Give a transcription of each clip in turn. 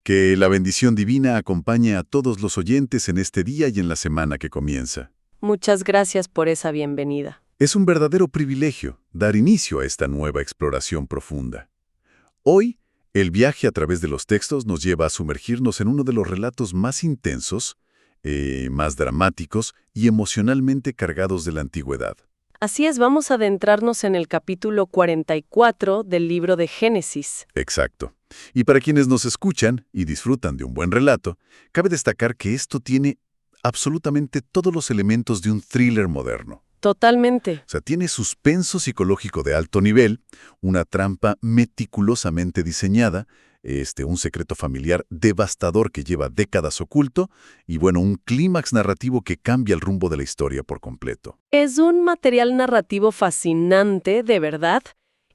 Que la bendición divina acompañe a todos los oyentes en este día y en la semana que comienza. Muchas gracias por esa bienvenida. Es un verdadero privilegio dar inicio a esta nueva exploración profunda. Hoy, el viaje a través de los textos nos lleva a sumergirnos en uno de los relatos más intensos, más dramáticos y emocionalmente cargados de la antigüedad. Así es, vamos a adentrarnos en el capítulo 44 del libro de Génesis. Exacto. Y para quienes nos escuchan y disfrutan de un buen relato, cabe destacar que esto tiene absolutamente todos los elementos de un thriller moderno. Totalmente. O sea, tiene suspenso psicológico de alto nivel, una trampa meticulosamente diseñada, un secreto familiar devastador que lleva décadas oculto y, bueno, un clímax narrativo que cambia el rumbo de la historia por completo. Es un material narrativo fascinante, de verdad.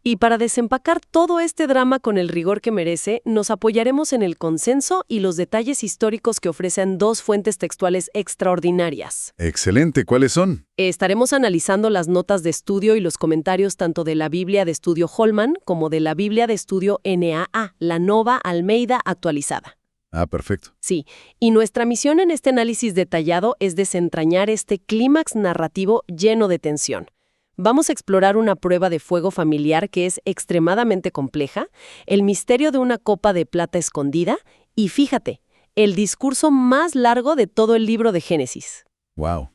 Y para desempacar todo este drama con el rigor que merece, nos apoyaremos en el consenso y los detalles históricos que ofrecen dos fuentes textuales extraordinarias. Excelente, ¿cuáles son? Estaremos analizando las notas de estudio y los comentarios tanto de la Biblia de Estudio Holman como de la Biblia de Estudio NAA, la Nova Almeida actualizada. Ah, perfecto. Sí, y nuestra misión en este análisis detallado es desentrañar este clímax narrativo lleno de tensión. Vamos a explorar una prueba de fuego familiar que es extremadamente compleja, el misterio de una copa de plata escondida y, fíjate, el discurso más largo de todo el libro de Génesis. ¡Wow!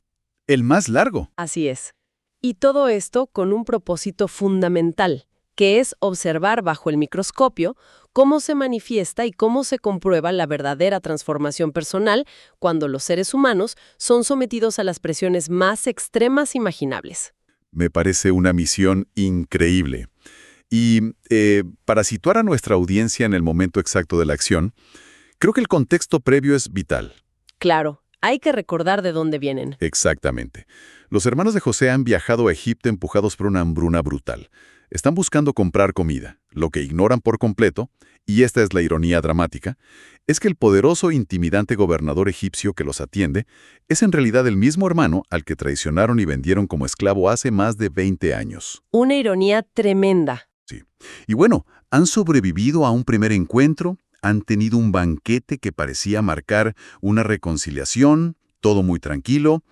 ¿El más largo? Así es. Y todo esto con un propósito fundamental, que es observar bajo el microscopio cómo se manifiesta y cómo se comprueba la verdadera transformación personal cuando los seres humanos son sometidos a las presiones más extremas imaginables. Me parece una misión increíble. Y para situar a nuestra audiencia en el momento exacto de la acción, creo que el contexto previo es vital. Claro, hay que recordar de dónde vienen. Exactamente. Los hermanos de José han viajado a Egipto empujados por una hambruna brutal. Están buscando comprar comida. Lo que ignoran por completo, y esta es la ironía dramática, es que el poderoso e intimidante gobernador egipcio que los atiende es en realidad el mismo hermano al que traicionaron y vendieron como esclavo hace más de 20 años. Una ironía tremenda. Sí. Y bueno, han sobrevivido a un primer encuentro, han tenido un banquete que parecía marcar una reconciliación, todo muy tranquilo,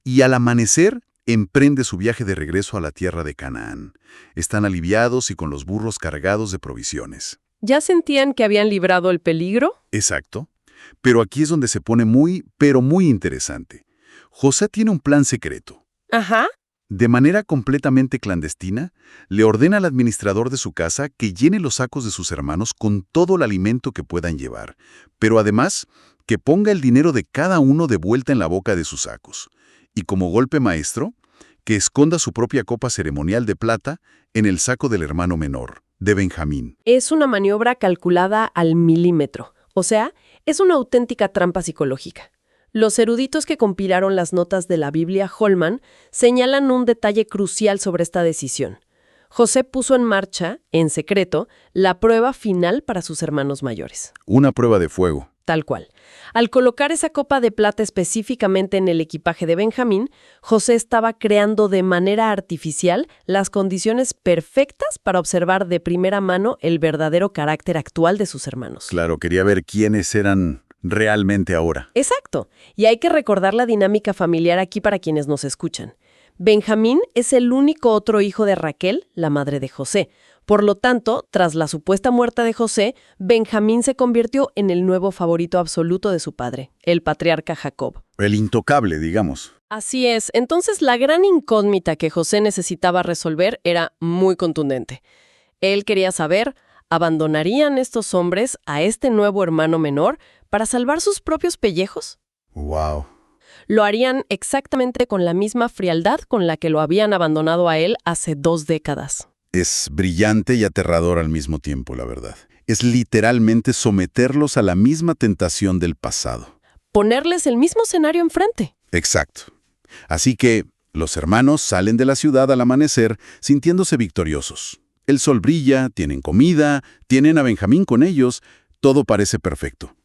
y al amanecer emprende su viaje de regreso a la tierra de Canaán. Están aliviados y con los burros cargados de provisiones. ¿Ya sentían que habían librado el peligro? Exacto. Pero aquí es donde se pone pero muy interesante. José tiene un plan secreto. Ajá. De manera completamente clandestina, le ordena al administrador de su casa que llene los sacos de sus hermanos con todo el alimento que puedan llevar, pero además que ponga el dinero de cada uno de vuelta en la boca de sus sacos. Y como golpe maestro, que esconda su propia copa ceremonial de plata en el saco del hermano menor, de Benjamín. Es una maniobra calculada al milímetro, o sea, es una auténtica trampa psicológica. Los eruditos que compilaron las notas de la Biblia Holman señalan un detalle crucial sobre esta decisión. José puso en marcha, en secreto, la prueba final para sus hermanos mayores. Una prueba de fuego. Tal cual. Al colocar esa copa de plata específicamente en el equipaje de Benjamín, José estaba creando de manera artificial las condiciones perfectas para observar de primera mano el verdadero carácter actual de sus hermanos. Claro, quería ver quiénes eran realmente ahora. Exacto. Y hay que recordar la dinámica familiar aquí para quienes nos escuchan. Benjamín es el único otro hijo de Raquel, la madre de José. Por lo tanto, tras la supuesta muerte de José, Benjamín se convirtió en el nuevo favorito absoluto de su padre, el patriarca Jacob. El intocable, digamos. Así es. Entonces, la gran incógnita que José necesitaba resolver era muy contundente. Él quería saber, ¿abandonarían estos hombres a este nuevo hermano menor para salvar sus propios pellejos? ¡Wow! Lo harían exactamente con la misma frialdad con la que lo habían abandonado a él hace 2 décadas. Es brillante y aterrador al mismo tiempo, la verdad. Es literalmente someterlos a la misma tentación del pasado. Ponerles el mismo escenario enfrente. Exacto. Así que los hermanos salen de la ciudad al amanecer sintiéndose victoriosos. El sol brilla, tienen comida, tienen a Benjamín con ellos, todo parece perfecto.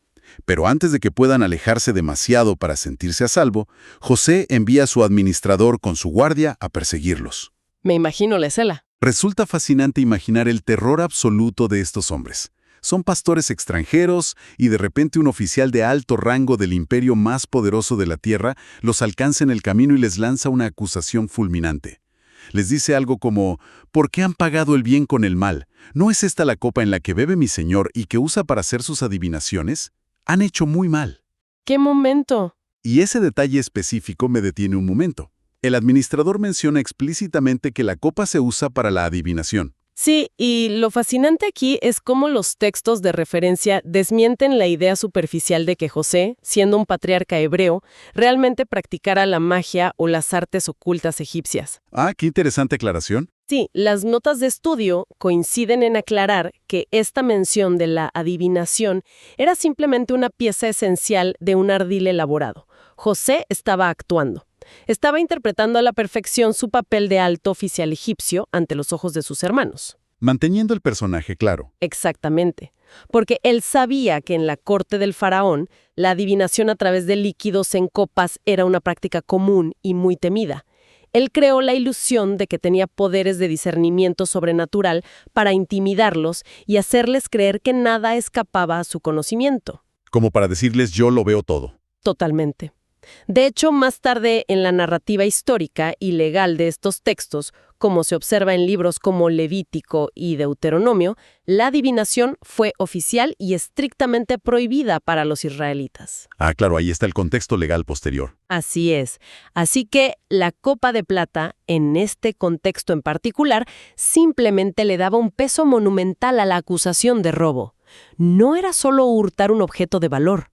Pero antes de que puedan alejarse demasiado para sentirse a salvo, José envía a su administrador con su guardia a perseguirlos. Me imagino la escena. Resulta fascinante imaginar el terror absoluto de estos hombres. Son pastores extranjeros y de repente un oficial de alto rango del imperio más poderoso de la tierra los alcanza en el camino y les lanza una acusación fulminante. Les dice algo como, ¿por qué han pagado el bien con el mal? ¿No es esta la copa en la que bebe mi señor y que usa para hacer sus adivinaciones? Han hecho muy mal. ¿Qué momento? Y ese detalle específico me detiene un momento. El administrador menciona explícitamente que la copa se usa para la adivinación. Sí, y lo fascinante aquí es cómo los textos de referencia desmienten la idea superficial de que José, siendo un patriarca hebreo, realmente practicara la magia o las artes ocultas egipcias. Ah, qué interesante aclaración. Sí, las notas de estudio coinciden en aclarar que esta mención de la adivinación era simplemente una pieza esencial de un ardil elaborado. José estaba actuando. Estaba interpretando a la perfección su papel de alto oficial egipcio ante los ojos de sus hermanos. Manteniendo el personaje claro. Exactamente, porque él sabía que en la corte del faraón, la adivinación a través de líquidos en copas era una práctica común y muy temida. Él creó la ilusión de que tenía poderes de discernimiento sobrenatural para intimidarlos y hacerles creer que nada escapaba a su conocimiento. Como para decirles yo lo veo todo. Totalmente. De hecho, más tarde en la narrativa histórica y legal de estos textos, como se observa en libros como Levítico y Deuteronomio, la adivinación fue oficial y estrictamente prohibida para los israelitas. Ah, claro, ahí está el contexto legal posterior. Así es. Así que la copa de plata, en este contexto en particular, simplemente le daba un peso monumental a la acusación de robo. No era solo hurtar un objeto de valor.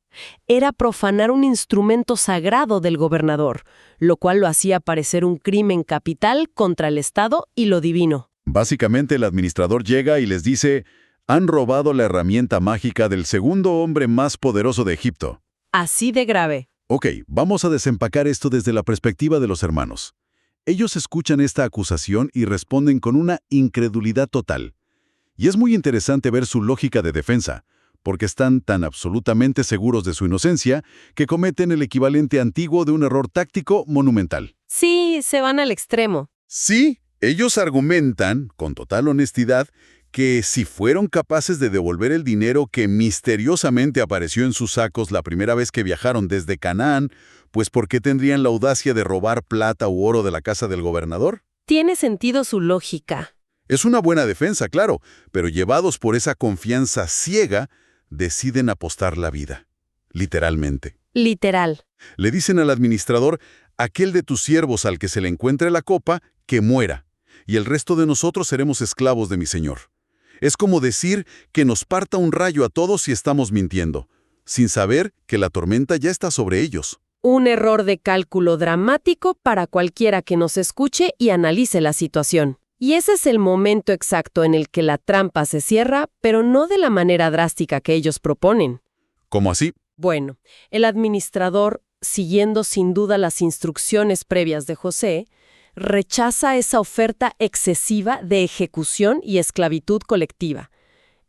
Era profanar un instrumento sagrado del gobernador, lo cual lo hacía parecer un crimen capital contra el Estado y lo divino. Básicamente el administrador llega y les dice, han robado la herramienta mágica del segundo hombre más poderoso de Egipto. Así de grave. Ok, vamos a desempacar esto desde la perspectiva de los hermanos. Ellos escuchan esta acusación y responden con una incredulidad total. Y es muy interesante ver su lógica de defensa, porque están tan absolutamente seguros de su inocencia que cometen el equivalente antiguo de un error táctico monumental. Sí, se van al extremo. Sí, ellos argumentan, con total honestidad, que si fueron capaces de devolver el dinero que misteriosamente apareció en sus sacos la primera vez que viajaron desde Canaán, pues ¿por qué tendrían la audacia de robar plata u oro de la casa del gobernador? Tiene sentido su lógica. Es una buena defensa, claro, pero llevados por esa confianza ciega, deciden apostar la vida. Literalmente. Literal. Le dicen al administrador, aquel de tus siervos al que se le encuentre la copa, que muera, y el resto de nosotros seremos esclavos de mi señor. Es como decir que nos parta un rayo a todos si estamos mintiendo, sin saber que la tormenta ya está sobre ellos. Un error de cálculo dramático para cualquiera que nos escuche y analice la situación. Y ese es el momento exacto en el que la trampa se cierra, pero no de la manera drástica que ellos proponen. ¿Cómo así? Bueno, el administrador, siguiendo sin duda las instrucciones previas de José, rechaza esa oferta excesiva de ejecución y esclavitud colectiva.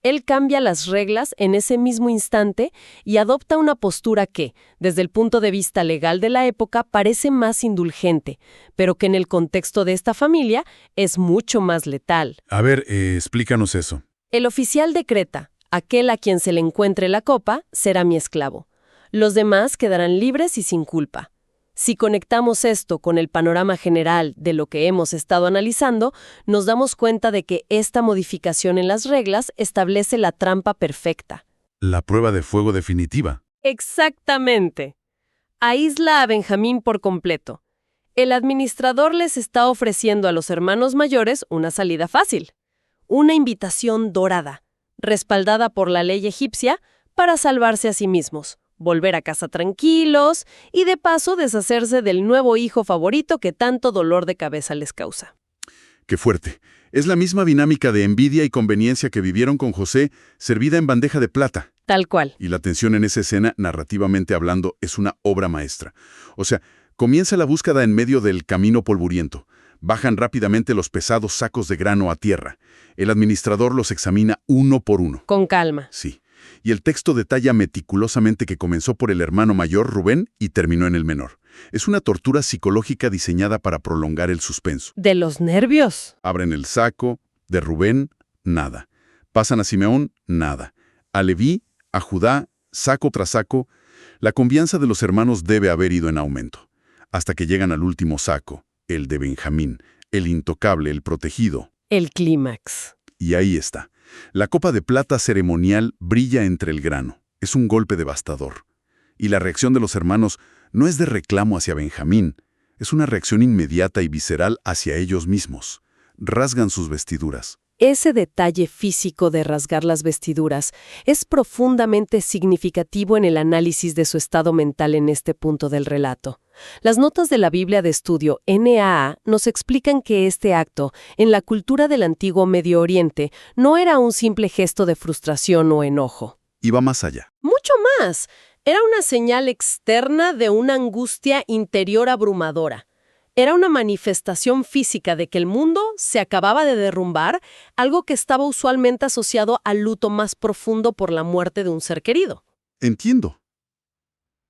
Él cambia las reglas en ese mismo instante y adopta una postura que, desde el punto de vista legal de la época, parece más indulgente, pero que en el contexto de esta familia es mucho más letal. A ver, explícanos eso. El oficial decreta, aquel a quien se le encuentre la copa será mi esclavo. Los demás quedarán libres y sin culpa. Si conectamos esto con el panorama general de lo que hemos estado analizando, nos damos cuenta de que esta modificación en las reglas establece la trampa perfecta. La prueba de fuego definitiva. Exactamente. Aísla a Benjamín por completo. El administrador les está ofreciendo a los hermanos mayores una salida fácil. Una invitación dorada, respaldada por la ley egipcia, para salvarse a sí mismos, volver a casa tranquilos y de paso deshacerse del nuevo hijo favorito que tanto dolor de cabeza les causa. ¡Qué fuerte! Es la misma dinámica de envidia y conveniencia que vivieron con José, servida en bandeja de plata. Tal cual. Y la tensión en esa escena, narrativamente hablando, es una obra maestra. O sea, comienza la búsqueda en medio del camino polvoriento. Bajan rápidamente los pesados sacos de grano a tierra. El administrador los examina uno por uno. Con calma. Sí. Y el texto detalla meticulosamente que comenzó por el hermano mayor, Rubén, y terminó en el menor. Es una tortura psicológica diseñada para prolongar el suspenso. ¿De los nervios? Abren el saco, de Rubén, nada. Pasan a Simeón, nada. A Leví, a Judá, saco tras saco, la confianza de los hermanos debe haber ido en aumento, hasta que llegan al último saco, el de Benjamín, el intocable, el protegido. El clímax. Y ahí está. La copa de plata ceremonial brilla entre el grano. Es un golpe devastador. Y la reacción de los hermanos no es de reclamo hacia Benjamín, es una reacción inmediata y visceral hacia ellos mismos. Rasgan sus vestiduras. Ese detalle físico de rasgar las vestiduras es profundamente significativo en el análisis de su estado mental en este punto del relato. Las notas de la Biblia de estudio NAA nos explican que este acto, en la cultura del antiguo Medio Oriente, no era un simple gesto de frustración o enojo. Y va más allá. Mucho más. Era una señal externa de una angustia interior abrumadora. Era una manifestación física de que el mundo se acababa de derrumbar, algo que estaba usualmente asociado al luto más profundo por la muerte de un ser querido. Entiendo.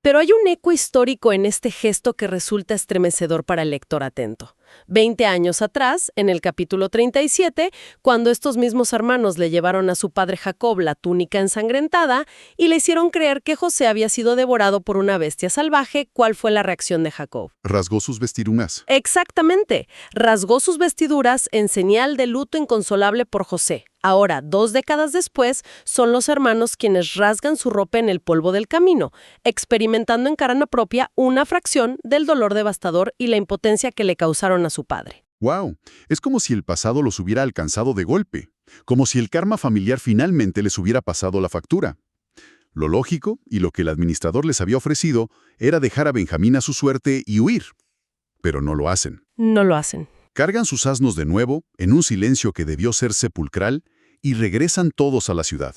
Pero hay un eco histórico en este gesto que resulta estremecedor para el lector atento. 20 años atrás, en el capítulo 37, cuando estos mismos hermanos le llevaron a su padre Jacob la túnica ensangrentada y le hicieron creer que José había sido devorado por una bestia salvaje, ¿cuál fue la reacción de Jacob? Rasgó sus vestiduras. Exactamente. Rasgó sus vestiduras en señal de luto inconsolable por José. Ahora, 2 décadas después, son los hermanos quienes rasgan su ropa en el polvo del camino, experimentando en carne propia una fracción del dolor devastador y la impotencia que le causaron a su padre. ¡Wow! Es como si el pasado los hubiera alcanzado de golpe. Como si el karma familiar finalmente les hubiera pasado la factura. Lo lógico, y lo que el administrador les había ofrecido, era dejar a Benjamín a su suerte y huir. Pero no lo hacen. No lo hacen. Cargan sus asnos de nuevo, en un silencio que debió ser sepulcral, y regresan todos a la ciudad.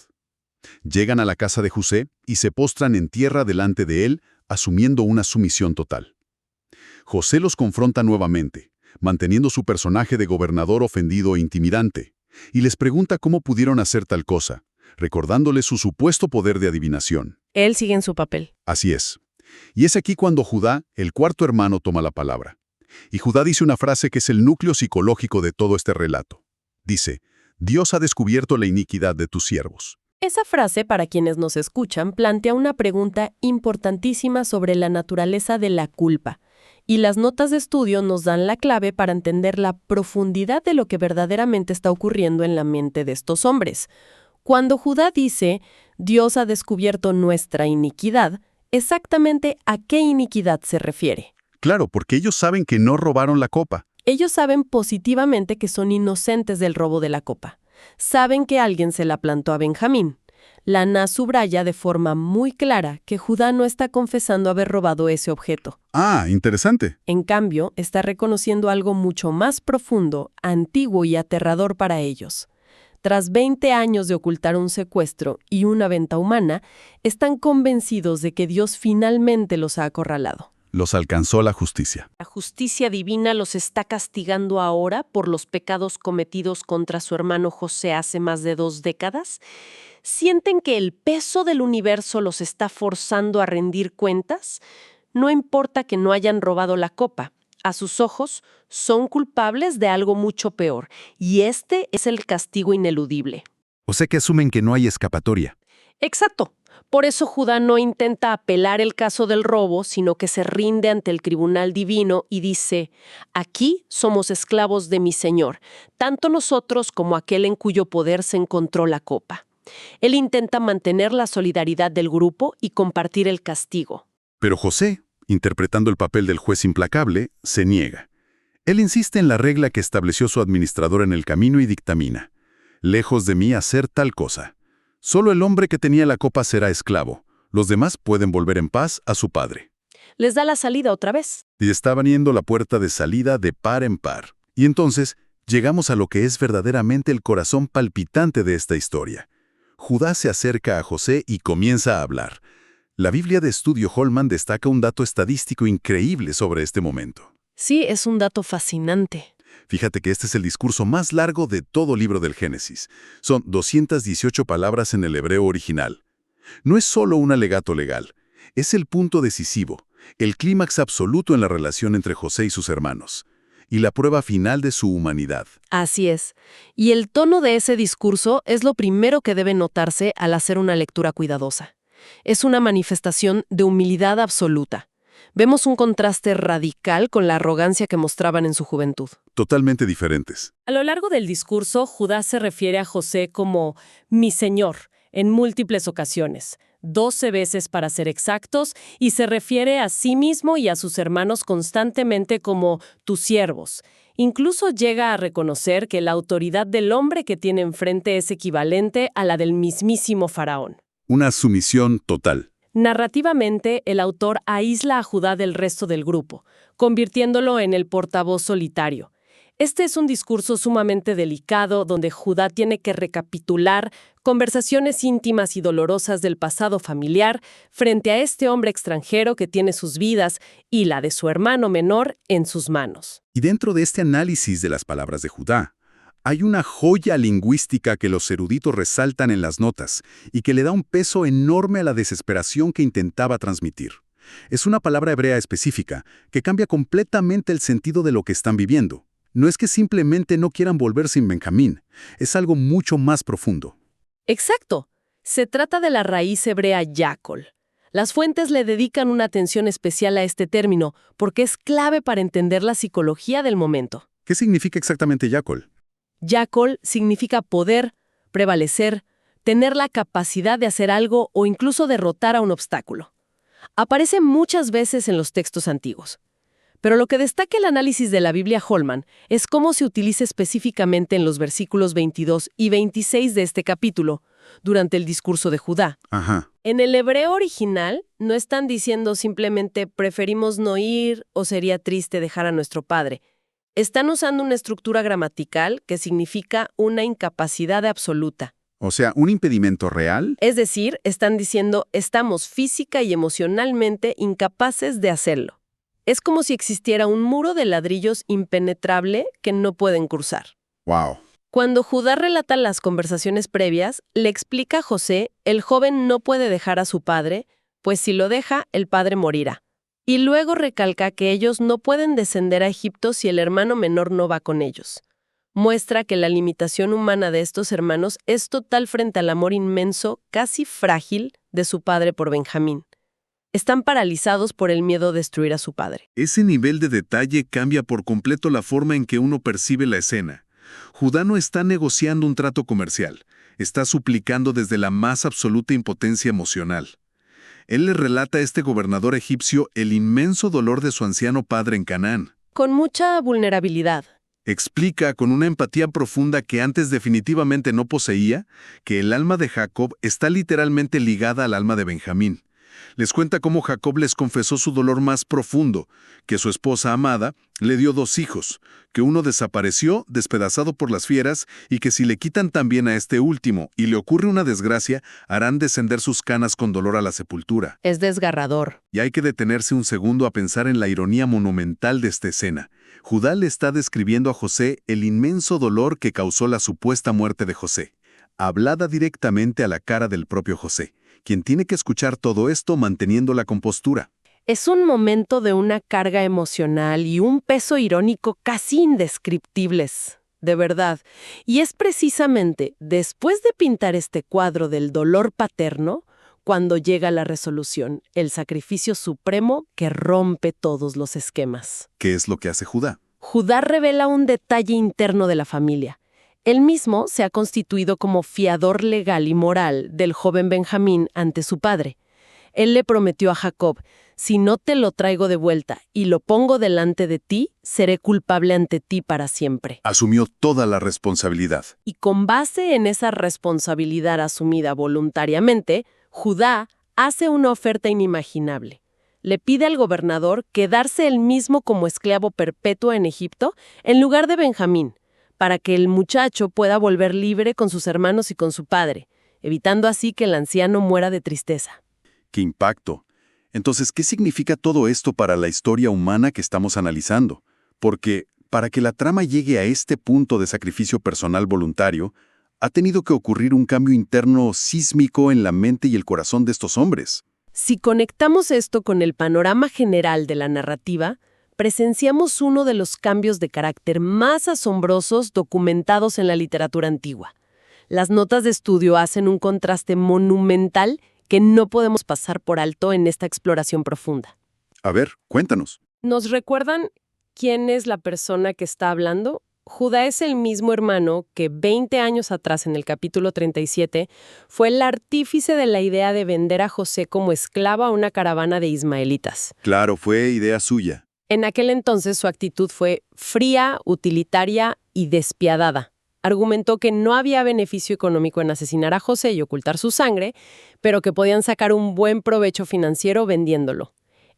Llegan a la casa de José y se postran en tierra delante de él, asumiendo una sumisión total. José los confronta nuevamente, manteniendo su personaje de gobernador ofendido e intimidante, y les pregunta cómo pudieron hacer tal cosa, recordándoles su supuesto poder de adivinación. Él sigue en su papel. Así es. Y es aquí cuando Judá, el cuarto hermano, toma la palabra. Y Judá dice una frase que es el núcleo psicológico de todo este relato. Dice, Dios ha descubierto la iniquidad de tus siervos. Esa frase, para quienes nos escuchan, plantea una pregunta importantísima sobre la naturaleza de la culpa. Y las notas de estudio nos dan la clave para entender la profundidad de lo que verdaderamente está ocurriendo en la mente de estos hombres. Cuando Judá dice, Dios ha descubierto nuestra iniquidad, exactamente a qué iniquidad se refiere. Claro, porque ellos saben que no robaron la copa. Ellos saben positivamente que son inocentes del robo de la copa. Saben que alguien se la plantó a Benjamín. La NA subraya de forma muy clara que Judá no está confesando haber robado ese objeto. Ah, interesante. En cambio, está reconociendo algo mucho más profundo, antiguo y aterrador para ellos. Tras 20 años de ocultar un secuestro y una venta humana, están convencidos de que Dios finalmente los ha acorralado. Los alcanzó la justicia. La justicia divina los está castigando ahora por los pecados cometidos contra su hermano José hace más de 2 décadas. ¿Sienten que el peso del universo los está forzando a rendir cuentas? No importa que no hayan robado la copa. A sus ojos, son culpables de algo mucho peor, y este es el castigo ineludible. O sea que asumen que no hay escapatoria. Exacto. Por eso Judá no intenta apelar el caso del robo, sino que se rinde ante el tribunal divino y dice, aquí somos esclavos de mi Señor, tanto nosotros como aquel en cuyo poder se encontró la copa. Él intenta mantener la solidaridad del grupo y compartir el castigo. Pero José, interpretando el papel del juez implacable, se niega. Él insiste en la regla que estableció su administrador en el camino y dictamina, lejos de mí hacer tal cosa. Solo el hombre que tenía la copa será esclavo. Los demás pueden volver en paz a su padre. Les da la salida otra vez. Y estaban yendo la puerta de salida de par en par. Y entonces llegamos a lo que es verdaderamente el corazón palpitante de esta historia. Judá se acerca a José y comienza a hablar. La Biblia de estudio Holman destaca un dato estadístico increíble sobre este momento. Sí, es un dato fascinante. Fíjate que este es el discurso más largo de todo libro del Génesis. Son 218 palabras en el hebreo original. No es solo un alegato legal, es el punto decisivo, el clímax absoluto en la relación entre José y sus hermanos. y la prueba final de su humanidad. Así es. Y el tono de ese discurso es lo primero que debe notarse al hacer una lectura cuidadosa. Es una manifestación de humildad absoluta. Vemos un contraste radical con la arrogancia que mostraban en su juventud. Totalmente diferentes. A lo largo del discurso, Judá se refiere a José como «mi señor» en múltiples ocasiones, 12 veces para ser exactos, y se refiere a sí mismo y a sus hermanos constantemente como «tus siervos». Incluso llega a reconocer que la autoridad del hombre que tiene enfrente es equivalente a la del mismísimo faraón. Una sumisión total. Narrativamente, el autor aísla a Judá del resto del grupo, convirtiéndolo en el portavoz solitario. Este es un discurso sumamente delicado donde Judá tiene que recapitular conversaciones íntimas y dolorosas del pasado familiar frente a este hombre extranjero que tiene sus vidas y la de su hermano menor en sus manos. Y dentro de este análisis de las palabras de Judá, hay una joya lingüística que los eruditos resaltan en las notas y que le da un peso enorme a la desesperación que intentaba transmitir. Es una palabra hebrea específica que cambia completamente el sentido de lo que están viviendo. No es que simplemente no quieran volver sin Benjamín, es algo mucho más profundo. Exacto. Se trata de la raíz hebrea yakol. Las fuentes le dedican una atención especial a este término porque es clave para entender la psicología del momento. ¿Qué significa exactamente Yakol? Yakol significa poder, prevalecer, tener la capacidad de hacer algo o incluso derrotar a un obstáculo. Aparece muchas veces en los textos antiguos. Pero lo que destaca el análisis de la Biblia Holman es cómo se utiliza específicamente en los versículos 22 y 26 de este capítulo, durante el discurso de Judá. Ajá. En el hebreo original no están diciendo simplemente preferimos no ir o sería triste dejar a nuestro padre. Están usando una estructura gramatical que significa una incapacidad absoluta. O sea, ¿un impedimento real? Es decir, están diciendo estamos física y emocionalmente incapaces de hacerlo. Es como si existiera un muro de ladrillos impenetrable que no pueden cruzar. ¡Wow! Cuando Judá relata las conversaciones previas, le explica a José, el joven no puede dejar a su padre, pues si lo deja, el padre morirá. Y luego recalca que ellos no pueden descender a Egipto si el hermano menor no va con ellos. Muestra que la limitación humana de estos hermanos es total frente al amor inmenso, casi frágil, de su padre por Benjamín. Están paralizados por el miedo a destruir a su padre. Ese nivel de detalle cambia por completo la forma en que uno percibe la escena. Judá no está negociando un trato comercial, está suplicando desde la más absoluta impotencia emocional. Él le relata a este gobernador egipcio el inmenso dolor de su anciano padre en Canaán. Con mucha vulnerabilidad. Explica con una empatía profunda que antes definitivamente no poseía, que el alma de Jacob está literalmente ligada al alma de Benjamín. Les cuenta cómo Jacob les confesó su dolor más profundo, que su esposa amada le dio 2 hijos, que uno desapareció despedazado por las fieras y que si le quitan también a este último y le ocurre una desgracia, harán descender sus canas con dolor a la sepultura. Es desgarrador. Y hay que detenerse un segundo a pensar en la ironía monumental de esta escena. Judá le está describiendo a José el inmenso dolor que causó la supuesta muerte de José, hablada directamente a la cara del propio José, quien tiene que escuchar todo esto manteniendo la compostura. Es un momento de una carga emocional y un peso irónico casi indescriptibles, de verdad. Y es precisamente después de pintar este cuadro del dolor paterno, cuando llega la resolución, el sacrificio supremo que rompe todos los esquemas. ¿Qué es lo que hace Judá? Judá revela un detalle interno de la familia. Él mismo se ha constituido como fiador legal y moral del joven Benjamín ante su padre. Él le prometió a Jacob, si no te lo traigo de vuelta y lo pongo delante de ti, seré culpable ante ti para siempre. Asumió toda la responsabilidad. Y con base en esa responsabilidad asumida voluntariamente, Judá hace una oferta inimaginable. Le pide al gobernador quedarse él mismo como esclavo perpetuo en Egipto en lugar de Benjamín, para que el muchacho pueda volver libre con sus hermanos y con su padre, evitando así que el anciano muera de tristeza. ¡Qué impacto! Entonces, ¿qué significa todo esto para la historia humana que estamos analizando? Porque, para que la trama llegue a este punto de sacrificio personal voluntario, ha tenido que ocurrir un cambio interno sísmico en la mente y el corazón de estos hombres. Si conectamos esto con el panorama general de la narrativa, presenciamos uno de los cambios de carácter más asombrosos documentados en la literatura antigua. Las notas de estudio hacen un contraste monumental que no podemos pasar por alto en esta exploración profunda. A ver, cuéntanos. ¿Nos recuerdan quién es la persona que está hablando? Judá es el mismo hermano que 20 años atrás, en el capítulo 37, fue el artífice de la idea de vender a José como esclavo a una caravana de ismaelitas. Claro, fue idea suya. En aquel entonces su actitud fue fría, utilitaria y despiadada. Argumentó que no había beneficio económico en asesinar a José y ocultar su sangre, pero que podían sacar un buen provecho financiero vendiéndolo.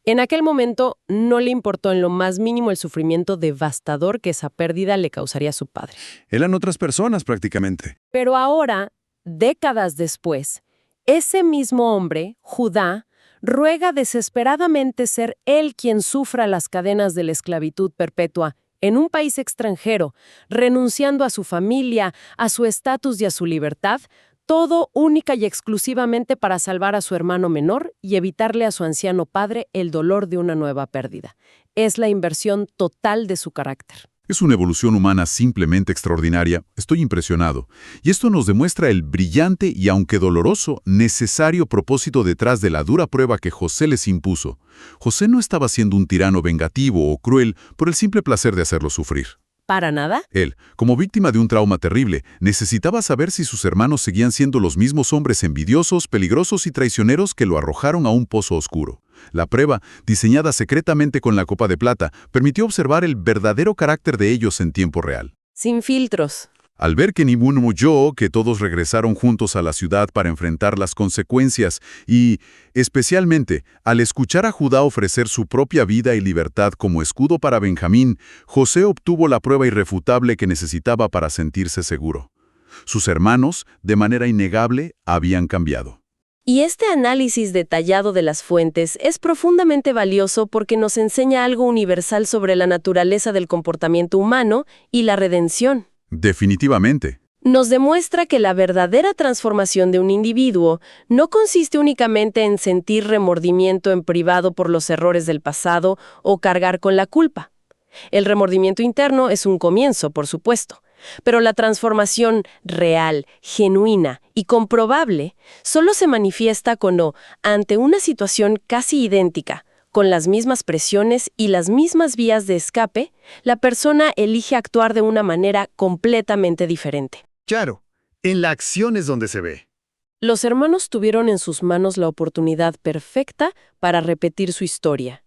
En aquel momento no le importó en lo más mínimo el sufrimiento devastador que esa pérdida le causaría a su padre. Eran otras personas prácticamente. Pero ahora, décadas después, ese mismo hombre, Judá, ruega desesperadamente ser él quien sufra las cadenas de la esclavitud perpetua en un país extranjero, renunciando a su familia, a su estatus y a su libertad, todo única y exclusivamente para salvar a su hermano menor y evitarle a su anciano padre el dolor de una nueva pérdida. Es la inversión total de su carácter. Es una evolución humana simplemente extraordinaria. Estoy impresionado. Y esto nos demuestra el brillante y, aunque doloroso, necesario propósito detrás de la dura prueba que José les impuso. José no estaba siendo un tirano vengativo o cruel por el simple placer de hacerlo sufrir. ¿Para nada? Él, como víctima de un trauma terrible, necesitaba saber si sus hermanos seguían siendo los mismos hombres envidiosos, peligrosos y traicioneros que lo arrojaron a un pozo oscuro. La prueba, diseñada secretamente con la copa de plata, permitió observar el verdadero carácter de ellos en tiempo real. Sin filtros. Al ver que ninguno huyó, que todos regresaron juntos a la ciudad para enfrentar las consecuencias y, especialmente, al escuchar a Judá ofrecer su propia vida y libertad como escudo para Benjamín, José obtuvo la prueba irrefutable que necesitaba para sentirse seguro. Sus hermanos, de manera innegable, habían cambiado. Y este análisis detallado de las fuentes es profundamente valioso porque nos enseña algo universal sobre la naturaleza del comportamiento humano y la redención. Definitivamente. Nos demuestra que la verdadera transformación de un individuo no consiste únicamente en sentir remordimiento en privado por los errores del pasado o cargar con la culpa. El remordimiento interno es un comienzo, por supuesto, pero la transformación real, genuina y comprobable solo se manifiesta cuando, ante una situación casi idéntica, con las mismas presiones y las mismas vías de escape, la persona elige actuar de una manera completamente diferente. Claro, en la acción es donde se ve. Los hermanos tuvieron en sus manos la oportunidad perfecta para repetir su historia,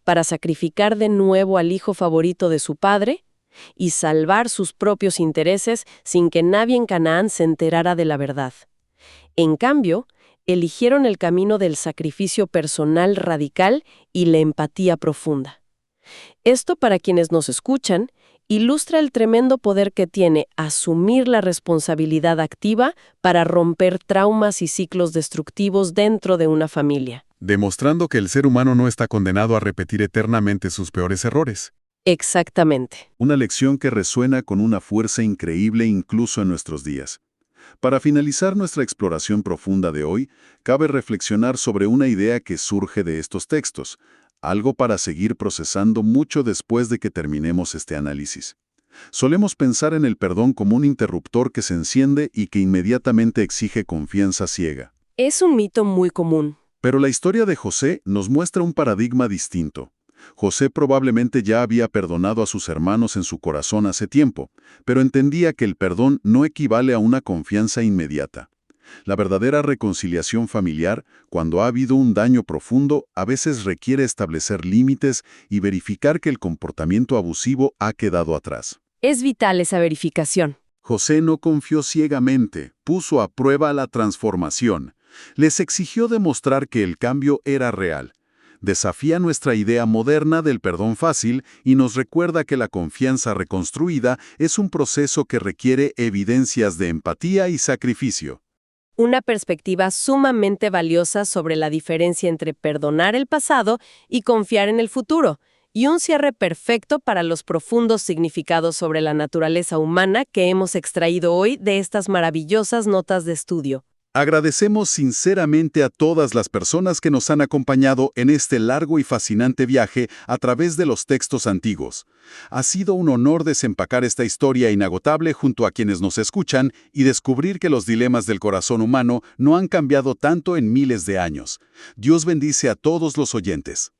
para sacrificar de nuevo al hijo favorito de su padre y salvar sus propios intereses sin que nadie en Canaán se enterara de la verdad. En cambio, eligieron el camino del sacrificio personal radical y la empatía profunda. Esto, para quienes nos escuchan, ilustra el tremendo poder que tiene asumir la responsabilidad activa para romper traumas y ciclos destructivos dentro de una familia. Demostrando que el ser humano no está condenado a repetir eternamente sus peores errores. Exactamente. Una lección que resuena con una fuerza increíble incluso en nuestros días. Para finalizar nuestra exploración profunda de hoy, cabe reflexionar sobre una idea que surge de estos textos, algo para seguir procesando mucho después de que terminemos este análisis. Solemos pensar en el perdón como un interruptor que se enciende y que inmediatamente exige confianza ciega. Es un mito muy común. Pero la historia de José nos muestra un paradigma distinto. José probablemente ya había perdonado a sus hermanos en su corazón hace tiempo, pero entendía que el perdón no equivale a una confianza inmediata. La verdadera reconciliación familiar, cuando ha habido un daño profundo, a veces requiere establecer límites y verificar que el comportamiento abusivo ha quedado atrás. Es vital esa verificación. José no confió ciegamente, puso a prueba la transformación. Les exigió demostrar que el cambio era real. Desafía nuestra idea moderna del perdón fácil y nos recuerda que la confianza reconstruida es un proceso que requiere evidencias de empatía y sacrificio. Una perspectiva sumamente valiosa sobre la diferencia entre perdonar el pasado y confiar en el futuro, y un cierre perfecto para los profundos significados sobre la naturaleza humana que hemos extraído hoy de estas maravillosas notas de estudio. Agradecemos sinceramente a todas las personas que nos han acompañado en este largo y fascinante viaje a través de los textos antiguos. Ha sido un honor desempacar esta historia inagotable junto a quienes nos escuchan y descubrir que los dilemas del corazón humano no han cambiado tanto en miles de años. Dios bendice a todos los oyentes.